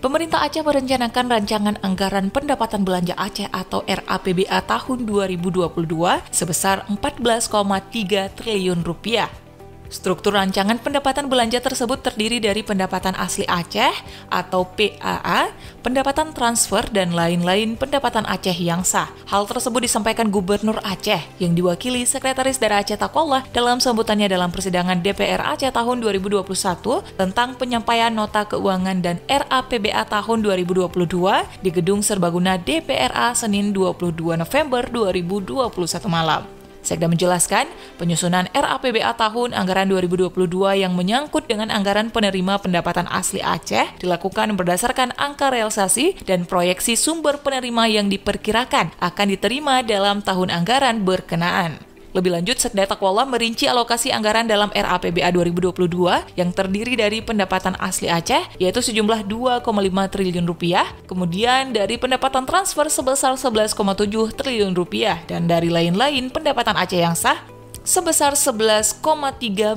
Pemerintah Aceh merencanakan rancangan anggaran pendapatan belanja Aceh atau RAPBA tahun 2022 sebesar 14,3 triliun rupiah. Struktur rancangan pendapatan belanja tersebut terdiri dari pendapatan asli Aceh atau PAA, pendapatan transfer, dan lain-lain pendapatan Aceh yang sah. Hal tersebut disampaikan Gubernur Aceh yang diwakili Sekretaris Daerah Aceh Takwallah dalam sambutannya dalam persidangan DPR Aceh tahun 2021 tentang penyampaian nota keuangan dan RAPBA tahun 2022 di Gedung Serbaguna DPRA Senin 22 November 2021 malam. Sekda menjelaskan, penyusunan RAPBA tahun anggaran 2022 yang menyangkut dengan anggaran penerima pendapatan asli Aceh dilakukan berdasarkan angka realisasi dan proyeksi sumber penerima yang diperkirakan akan diterima dalam tahun anggaran berkenaan. Lebih lanjut, Sekda Takwallah merinci alokasi anggaran dalam RAPBA 2022 yang terdiri dari pendapatan asli Aceh, yaitu sejumlah 2,5 triliun rupiah, kemudian dari pendapatan transfer sebesar 11,7 triliun rupiah, dan dari lain-lain pendapatan Aceh yang sah sebesar 11,3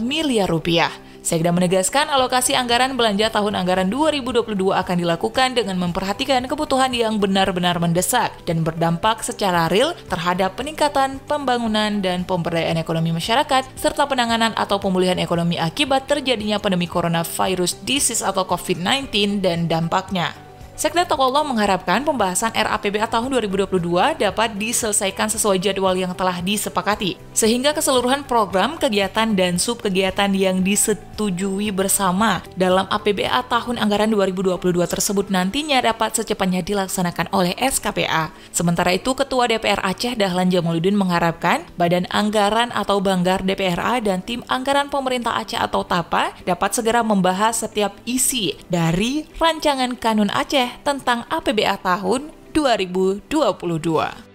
miliar rupiah. Sekda menegaskan alokasi anggaran belanja tahun anggaran 2022 akan dilakukan dengan memperhatikan kebutuhan yang benar-benar mendesak dan berdampak secara real terhadap peningkatan pembangunan dan pemberdayaan ekonomi masyarakat serta penanganan atau pemulihan ekonomi akibat terjadinya pandemi coronavirus disease atau COVID-19 dan dampaknya. Sekda Takwallah mengharapkan pembahasan RAPBA tahun 2022 dapat diselesaikan sesuai jadwal yang telah disepakati, sehingga keseluruhan program, kegiatan, dan subkegiatan yang disetujui bersama dalam APBA tahun anggaran 2022 tersebut nantinya dapat secepatnya dilaksanakan oleh SKPA. Sementara itu, Ketua DPR Aceh Dahlan Jamaluddin mengharapkan Badan Anggaran atau Banggar DPRA dan Tim Anggaran Pemerintah Aceh atau TAPA dapat segera membahas setiap isi dari rancangan Kanun Aceh tentang APBA tahun 2022.